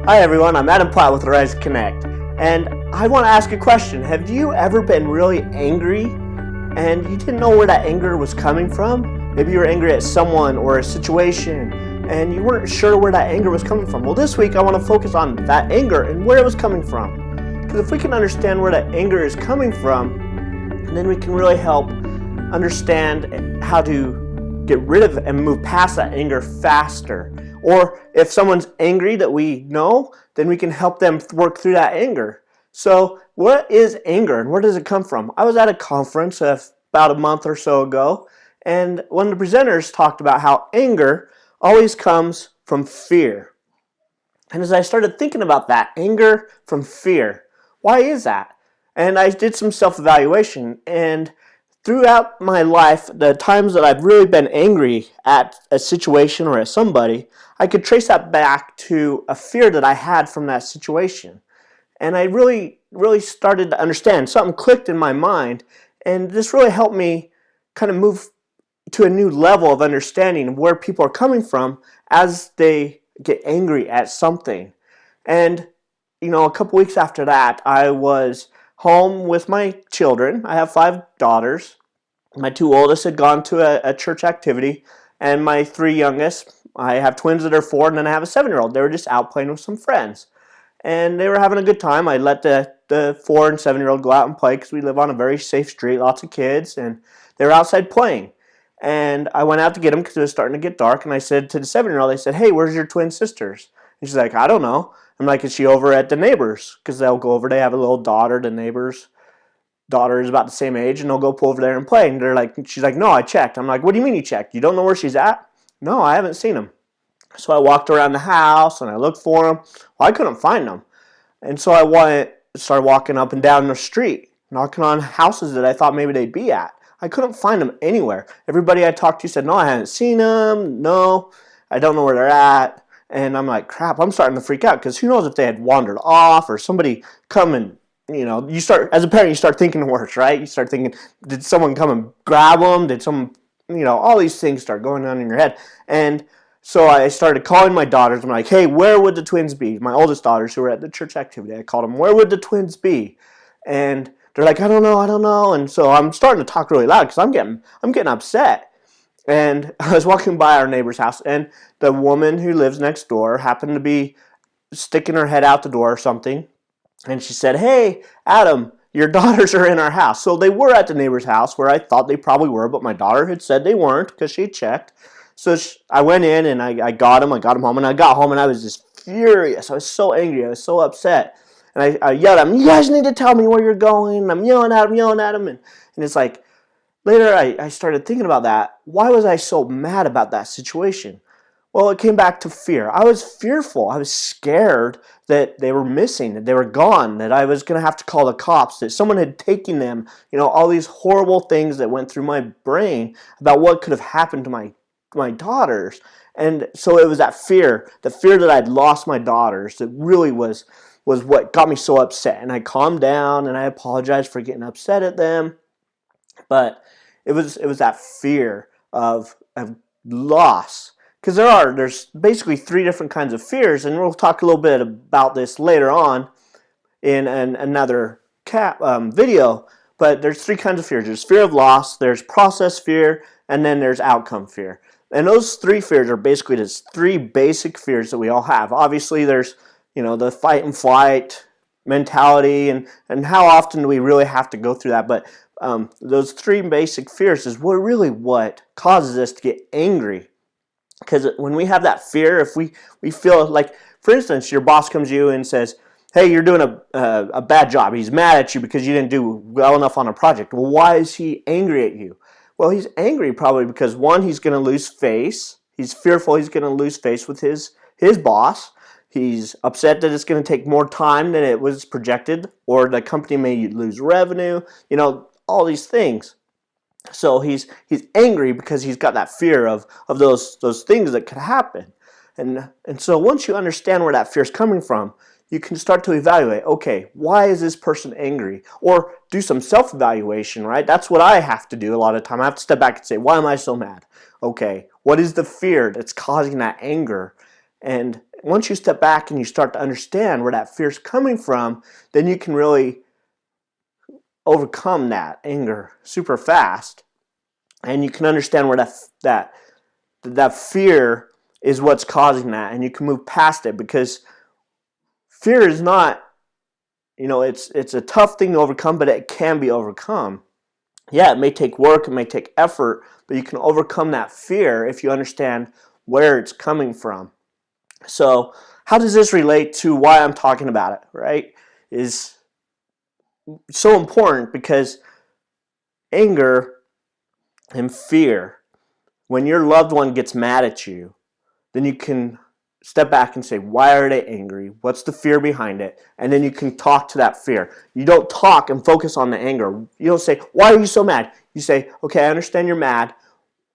Hi everyone, I'm Adam Platt with Rise Connect, and I want to ask a question. Have you ever been really angry and you didn't know where that anger was coming from? Maybe you were angry at someone or a situation and you weren't sure where that anger was coming from. Well, this week I want to focus on that anger and where it was coming from. Because if we can understand where that anger is coming from, then we can really help understand how to get rid of and move past that anger faster. Or if someone's angry that we know, then we can help them work through that anger. So what is anger and where does it come from? I was at a conference about a month or so ago, and one of the presenters talked about how anger always comes from fear. And as I started thinking about that, anger from fear, why is that? And I did some self-evaluation, and throughout my life, the times that I've really been angry at a situation or at somebody, I could trace that back to a fear that I had from that situation. And I really started to understand. Something clicked in my mind, and this really helped me kind of move to a new level of understanding of where people are coming from as they get angry at something. And, a couple weeks after that, I was home with my children. I have 5 daughters. My 2 oldest had gone to a church activity, and my 3 youngest, I have twins that are 4, and then I have a 7-year-old. They were just out playing with some friends, and they were having a good time. I let the 4 and 7-year-old go out and play because we live on a very safe street, lots of kids, and they were outside playing. And I went out to get them because it was starting to get dark, and I said to the 7-year-old, I said, "Hey, where's your twin sisters?" And she's like, "I don't know." I'm like, "Is she over at the neighbors?" Because they'll go over. They have a little daughter. The neighbor's daughter is about the same age, and they'll go pull over there and play. And she's like, "No, I checked." I'm like, "What do you mean you checked? You don't know where she's at?" "No, I haven't seen them." So I walked around the house and I looked for them. Well, I couldn't find them. And so I started walking up and down the street, knocking on houses that I thought maybe they'd be at. I couldn't find them anywhere. Everybody I talked to said, "No, I haven't seen them. No, I don't know where they're at." And I'm like, crap, I'm starting to freak out because who knows if they had wandered off or somebody come and, you start, as a parent, you start thinking worse, right? You start thinking, did someone come and grab them? Did someone, all these things start going on in your head. And so I started calling my daughters. I'm like, "Hey, where would the twins be?" My oldest daughters who were at the church activity. I called them, "Where would the twins be?" And they're like, I don't know. And so I'm starting to talk really loud because I'm getting upset. And I was walking by our neighbor's house, and the woman who lives next door happened to be sticking her head out the door or something. And she said, "Hey, Adam, your daughters are in our house." So they were at the neighbor's house where I thought they probably were, but my daughter had said they weren't because she had checked. So I went in and I got them home, and I got home and I was just furious. I was so angry. I was so upset. And I yelled at them, "You guys need to tell me where you're going." And I'm yelling at them. And it's like, later I started thinking about that. Why was I so mad about that situation? Well, it came back to fear. I was fearful. I was scared that they were missing, that they were gone, that I was going to have to call the cops, that someone had taken them, all these horrible things that went through my brain about what could have happened to my daughters. And so it was that fear, the fear that I'd lost my daughters, that really was what got me so upset. And I calmed down and I apologized for getting upset at them. But it was that fear of loss. Because there's basically 3 different kinds of fears, and we'll talk a little bit about this later on in another video. But there's 3 kinds of fears. There's fear of loss, there's process fear, and then there's outcome fear. And those 3 fears are basically just 3 basic fears that we all have. Obviously, there's the fight and flight mentality, and how often do we really have to go through that? But those 3 basic fears is what causes us to get angry. Because when we have that fear, if we feel like, for instance, your boss comes to you and says, "Hey, you're doing a bad job." He's mad at you because you didn't do well enough on a project. Well, why is he angry at you? Well, he's angry probably because, one, he's going to lose face. He's fearful he's going to lose face with his boss. He's upset that it's going to take more time than it was projected, or the company may lose revenue, all these things. So he's angry because he's got that fear of those things that could happen. And so once you understand where that fear is coming from, you can start to evaluate, okay, why is this person angry? Or do some self-evaluation, right? That's what I have to do a lot of the time. I have to step back and say, why am I so mad? Okay, what is the fear that's causing that anger? And once you step back and you start to understand where that fear is coming from, then you can really overcome that anger super fast, and you can understand where that fear is what's causing that, and you can move past it, because fear is not, it's a tough thing to overcome, but it can be overcome. Yeah, it may take work, it may take effort, but you can overcome that fear if you understand where it's coming from. So how does this relate to why I'm talking about it, right? Is so important, because anger and fear, when your loved one gets mad at you, then you can step back and say, why are they angry? What's the fear behind it? And then you can talk to that fear. You don't talk and focus on the anger. You don't say, why are you so mad? You say, okay, I understand you're mad.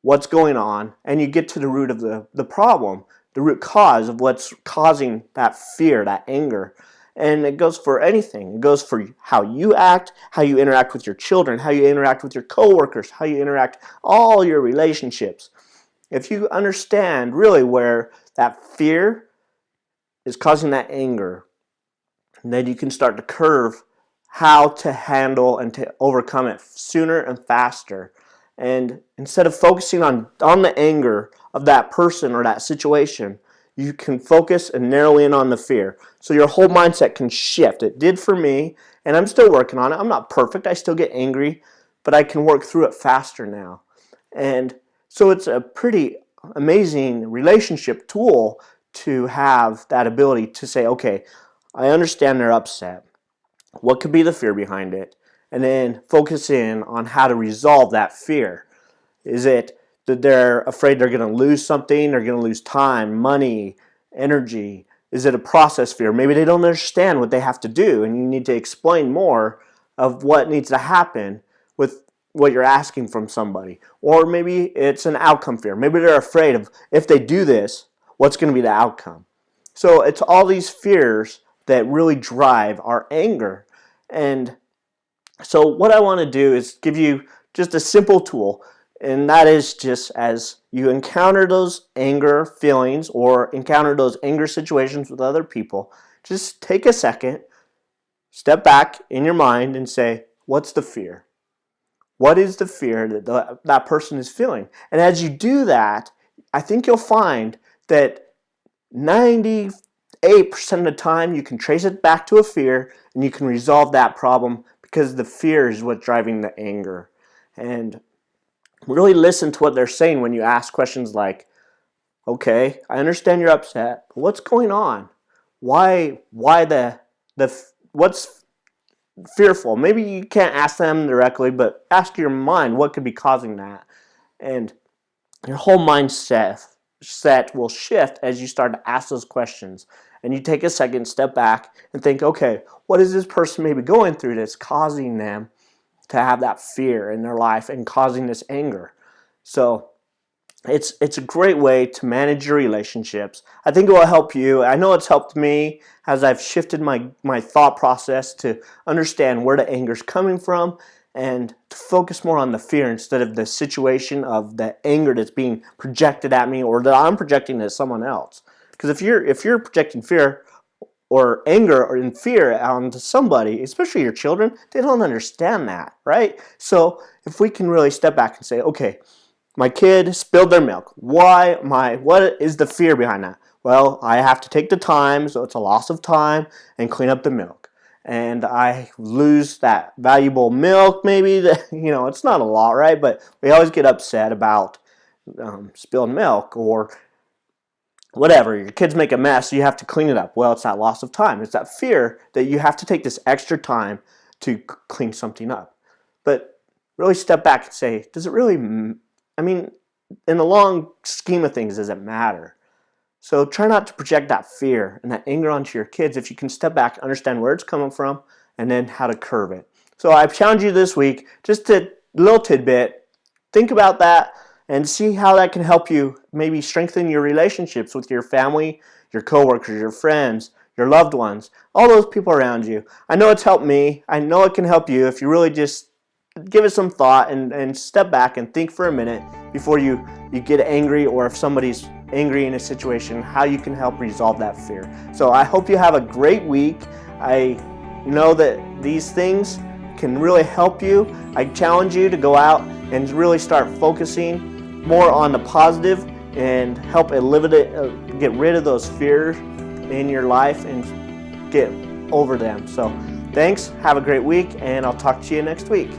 What's going on? And you get to the root of the problem, the root cause of what's causing that fear, that anger. And it goes for anything. It goes for how you act, how you interact with your children, how you interact with your coworkers, how you interact, all your relationships. If you understand really where that fear is causing that anger, then you can start to curve how to handle and to overcome it sooner and faster. And instead of focusing on the anger of that person or that situation, you can focus and narrow in on the fear. So your whole mindset can shift. It did for me, and I'm still working on it. I'm not perfect. I still get angry, but I can work through it faster now. And so it's a pretty amazing relationship tool to have that ability to say, okay, I understand they're upset. What could be the fear behind it? And then focus in on how to resolve that fear. Is it that they're afraid they're going to lose something? They're going to lose time, money, energy? Is it a process fear? Maybe they don't understand what they have to do, and you need to explain more of what needs to happen with what you're asking from somebody. Or maybe it's an outcome fear. Maybe they're afraid of, if they do this, what's going to be the outcome. So it's all these fears that really drive our anger. And so what I want to do is give you just a simple tool, and that is, just as you encounter those anger feelings or encounter those anger situations with other people, just take a second, step back in your mind and say, what's the fear? What is the fear that that person is feeling? And as you do that, I think you'll find that 98% of the time you can trace it back to a fear, and you can resolve that problem, because the fear is what's driving the anger. And really listen to what they're saying when you ask questions like, okay, I understand you're upset, but what's going on? Why what's fearful? Maybe you can't ask them directly, but ask your mind what could be causing that. And your whole mindset will shift as you start to ask those questions. And you take a second, step back, and think, okay, what is this person maybe going through that's causing them to have that fear in their life and causing this anger? So it's a great way to manage your relationships. I think it will help you. I know it's helped me as I've shifted my thought process to understand where the anger is coming from, and to focus more on the fear instead of the situation of the anger that's being projected at me, or that I'm projecting at someone else. Because if you're projecting fear or anger or in fear onto somebody, especially your children, they don't understand that, right? So if we can really step back and say, okay, my kid spilled their milk. What is the fear behind that? Well, I have to take the time, so it's a loss of time, and clean up the milk. And I lose that valuable milk, maybe. It's not a lot, right? But we always get upset about spilled milk, or whatever. Your kids make a mess, so you have to clean it up. Well, it's that loss of time. It's that fear that you have to take this extra time to clean something up. But really step back and say, does it really, in the long scheme of things, does it matter? So try not to project that fear and that anger onto your kids if you can step back, understand where it's coming from, and then how to curb it. So I've challenged you this week, just a little tidbit. Think about that and see how that can help you maybe strengthen your relationships with your family, your coworkers, your friends, your loved ones, all those people around you. I know it's helped me. I know it can help you if you really just give it some thought and step back and think for a minute before you get angry, or if somebody's angry in a situation, how you can help resolve that fear. So I hope you have a great week. I know that these things can really help you. I challenge you to go out and really start focusing more on the positive and help eliminate, get rid of those fears in your life and get over them. So thanks, have a great week, and I'll talk to you next week.